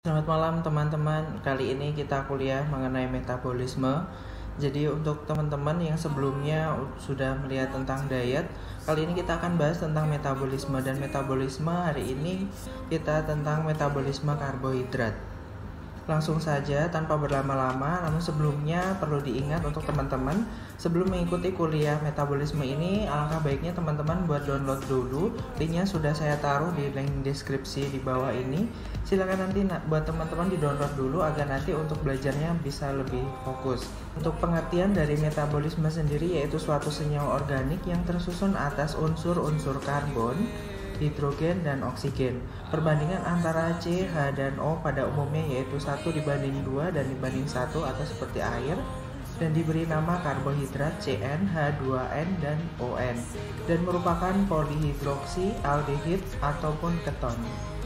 Selamat malam teman-teman, kali ini kita kuliah mengenai metabolisme. Jadi untuk teman-teman yang sebelumnya sudah melihat tentang diet, kali ini kita akan bahas tentang metabolisme. Dan metabolisme hari ini kita tentang metabolisme karbohidrat. Langsung saja tanpa berlama-lama, namun sebelumnya perlu diingat untuk teman-teman, sebelum mengikuti kuliah metabolisme ini, alangkah baiknya teman-teman buat download dulu. Linknya sudah saya taruh di link deskripsi di bawah ini. Silakan nanti buat teman-teman di download dulu agar nanti untuk belajarnya bisa lebih fokus. Untuk pengertian dari metabolisme sendiri, yaitu suatu senyawa organik yang tersusun atas unsur-unsur karbon, hidrogen, dan oksigen. Perbandingan antara C, H, dan O pada umumnya yaitu 1:2 dan dibanding 1 atau seperti air, dan diberi nama karbohidrat CN, H2N, dan ON, dan merupakan polihidroksi, aldehid, ataupun keton.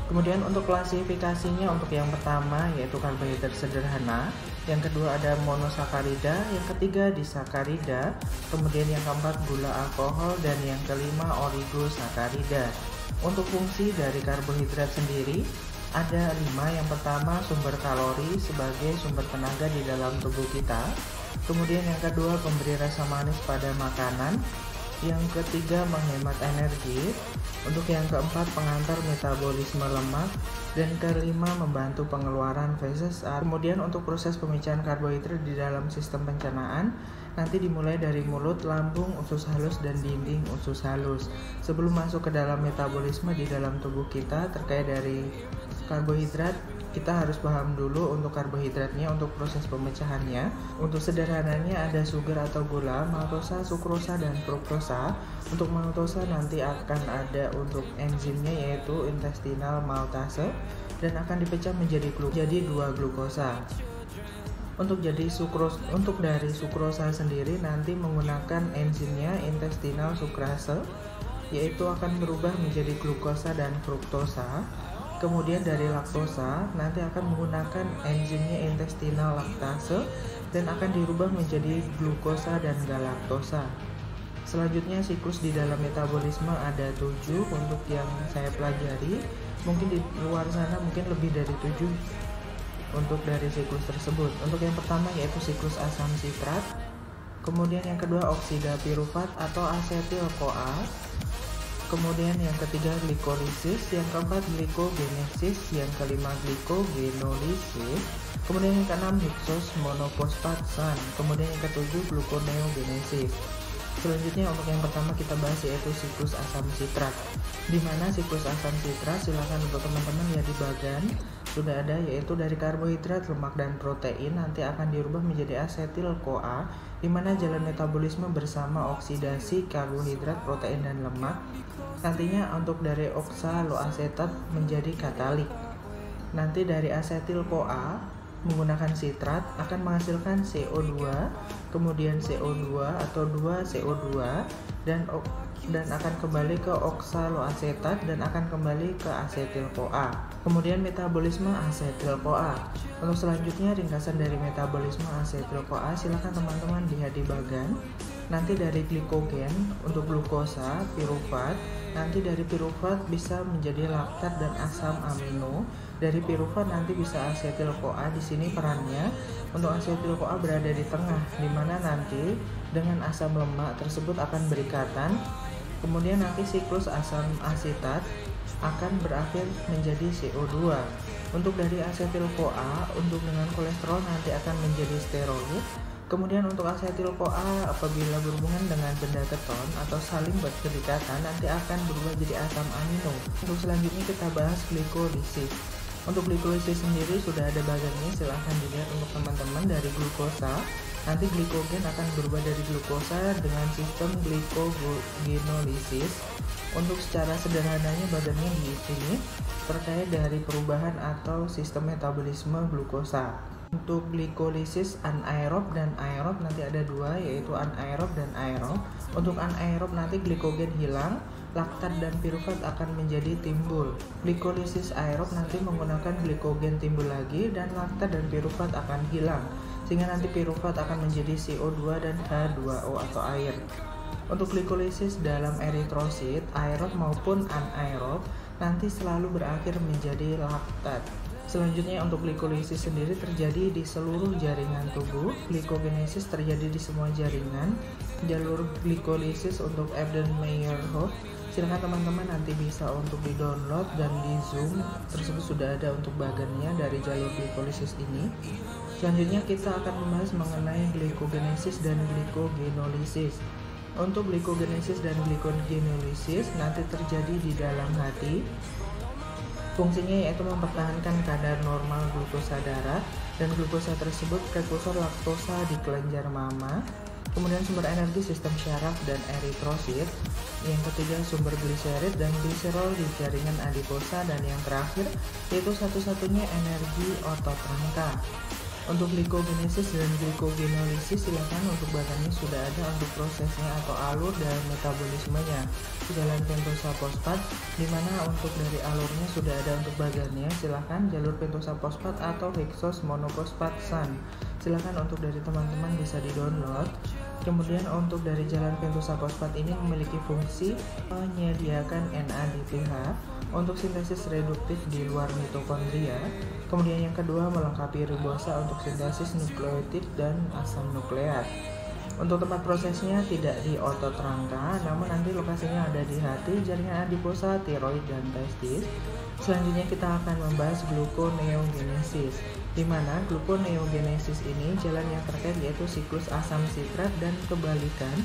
Kemudian untuk klasifikasinya, untuk yang pertama yaitu karbohidrat sederhana, yang kedua ada monosakarida, yang ketiga disakarida, kemudian yang keempat gula alkohol, dan yang kelima oligosakarida. Untuk fungsi dari karbohidrat sendiri ada 5. Yang pertama sumber kalori sebagai sumber tenaga di dalam tubuh kita. Kemudian yang kedua pemberi rasa manis pada makanan. Yang ketiga menghemat energi. Untuk yang keempat pengantar metabolisme lemak. Dan kelima membantu pengeluaran feses. Kemudian untuk proses pemisahan karbohidrat di dalam sistem pencernaan nanti dimulai dari mulut, lambung, usus halus, dan dinding usus halus. Sebelum masuk ke dalam metabolisme di dalam tubuh kita terkait dari karbohidrat, kita harus paham dulu untuk karbohidratnya, untuk proses pemecahannya. Untuk sederhananya ada sugar atau gula, maltosa, sukrosa, dan fruktosa. Untuk maltosa nanti akan ada untuk enzimnya yaitu intestinal maltase dan akan dipecah menjadi 2 glukosa. Untuk dari sukrosa sendiri nanti menggunakan enzimnya intestinal sukrase, yaitu akan berubah menjadi glukosa dan fruktosa. Kemudian dari laktosa nanti akan menggunakan enzimnya intestinal laktase dan akan dirubah menjadi glukosa dan galaktosa. Selanjutnya siklus di dalam metabolisme ada 7 untuk yang saya pelajari. Mungkin di luar sana mungkin lebih dari 7 untuk dari siklus tersebut. Untuk yang pertama yaitu siklus asam sitrat, kemudian yang kedua oksida pirufat atau asetil-CoA, kemudian yang ketiga glikolisis, yang keempat glikogenesis, yang kelima glikogenolysis, kemudian yang keenam hiksos monofosfat SAN, kemudian yang ketujuh gluconeogenesis. Selanjutnya untuk yang pertama kita bahas yaitu siklus asam sitrat. Di mana siklus asam sitrat, silakan untuk teman-teman lihat di bagan sudah ada, yaitu dari karbohidrat, lemak, dan protein nanti akan dirubah menjadi asetil-CoA, di mana jalan metabolisme bersama oksidasi karbohidrat, protein, dan lemak. Nantinya untuk dari oksaloasetat menjadi katalik. Nanti dari asetil-CoA menggunakan sitrat akan menghasilkan CO2, kemudian CO2 atau 2CO2 dan akan kembali ke oksaloasetat dan akan kembali ke asetil-CoA. Kemudian metabolisme asetil-CoA. Untuk selanjutnya ringkasan dari metabolisme asetil-CoA silakan teman-teman lihat di bagan. Nanti dari glikogen untuk glukosa, pirufat, nanti dari pirufat bisa menjadi laktat dan asam amino. Dari pirufat nanti bisa asetil-CoA. Di sini perannya untuk asetil-CoA berada di tengah, di mana nanti dengan asam lemak tersebut akan berikatan. Kemudian nanti siklus asam asetat akan berakhir menjadi CO2. Untuk dari asetil-CoA untuk dengan kolesterol nanti akan menjadi steroid. Kemudian untuk asetil-CoA apabila berhubungan dengan benda keton atau saling berdekatan nanti akan berubah jadi asam amino. Untuk selanjutnya kita bahas glikolisis. Untuk glikolisis sendiri sudah ada bagannya, silahkan dilihat untuk teman-teman. Dari glukosa nanti glikogen akan berubah dari glukosa dengan sistem glikogenolysis. Untuk secara sederhananya bagannya di sini terkait dari perubahan atau sistem metabolisme glukosa. Untuk glikolisis anaerob dan aerob nanti ada 2, yaitu anaerob dan aerob. Untuk anaerob nanti glikogen hilang, laktat dan pirufat akan menjadi timbul. Glikolisis aerob nanti menggunakan glikogen timbul lagi dan laktat dan pirufat akan hilang, sehingga nanti pirufat akan menjadi CO2 dan H2O atau air. Untuk glikolisis dalam eritrosit, aerob maupun anaerob nanti selalu berakhir menjadi laktat. Selanjutnya untuk glikolisis sendiri terjadi di seluruh jaringan tubuh. Glikogenesis terjadi di semua jaringan. Jalur glikolisis untuk Erdős-Meyerhof, silahkan teman-teman nanti bisa untuk di-download dan di Zoom tersebut sudah ada untuk bagannya dari jalur glikolisis ini. Selanjutnya kita akan membahas mengenai glikogenesis dan glikogenolisis. Untuk glikogenesis dan glikogenolisis nanti terjadi di dalam hati. Fungsinya yaitu mempertahankan kadar normal glukosa darah, dan glukosa tersebut prekursor laktosa di kelenjar mama. Kemudian sumber energi sistem syaraf dan eritrosit. Yang ketiga sumber gliserid dan gliserol di jaringan adiposa, dan yang terakhir yaitu satu-satunya energi otot rangka. Untuk glikogenesis dan glikogenolisis silakan untuk bahannya sudah ada untuk prosesnya atau alur dan metabolismenya. Jalan pentosa fosfat, dimana untuk dari alurnya sudah ada untuk bagannya. Silakan jalur pentosa fosfat atau heksos monofosfat SAN. Silakan untuk dari teman-teman bisa di-download. Kemudian untuk dari jalan pentosa fosfat ini memiliki fungsi menyediakan NADPH untuk sintesis reduktif di luar mitokondria. Kemudian yang kedua melengkapi ribosa untuk sintesis nukleotid dan asam nukleat. Untuk tempat prosesnya tidak di otot rangka, namun nanti lokasinya ada di hati, jaringan adiposa, tiroid, dan testis. Selanjutnya kita akan membahas gluconeogenesis, di mana gluconeogenesis ini jalan yang terkait yaitu siklus asam sitrat dan kebalikan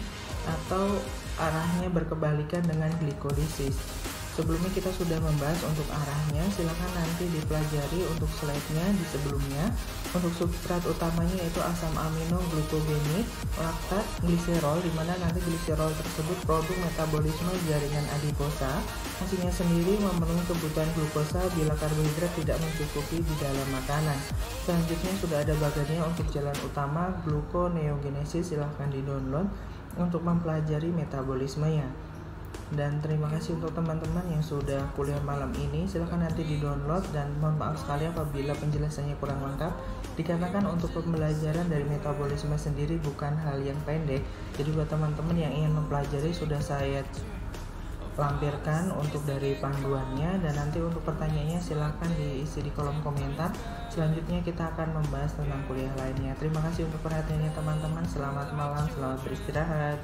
atau arahnya berkebalikan dengan glikolisis. Sebelumnya kita sudah membahas untuk arahnya, silakan nanti dipelajari untuk slide-nya di sebelumnya. Untuk substrat utamanya yaitu asam amino glukogenik, laktat, gliserol, di mana nanti gliserol tersebut produk metabolisme jaringan adiposa. Fungsinya sendiri memenuhi kebutuhan glukosa bila karbohidrat tidak mencukupi di dalam makanan. Selanjutnya sudah ada bagannya untuk jalan utama gluconeogenesis, silahkan di-download untuk mempelajari metabolismenya. Dan terima kasih untuk teman-teman yang sudah kuliah malam ini. Silahkan nanti di-download, dan mohon maaf sekali apabila penjelasannya kurang lengkap, dikarenakan untuk pembelajaran dari metabolisme sendiri bukan hal yang pendek. Jadi buat teman-teman yang ingin mempelajari sudah saya lampirkan untuk dari panduannya, dan nanti untuk pertanyaannya silahkan diisi di kolom komentar. Selanjutnya kita akan membahas tentang kuliah lainnya. Terima kasih untuk perhatiannya teman-teman. Selamat malam, selamat beristirahat.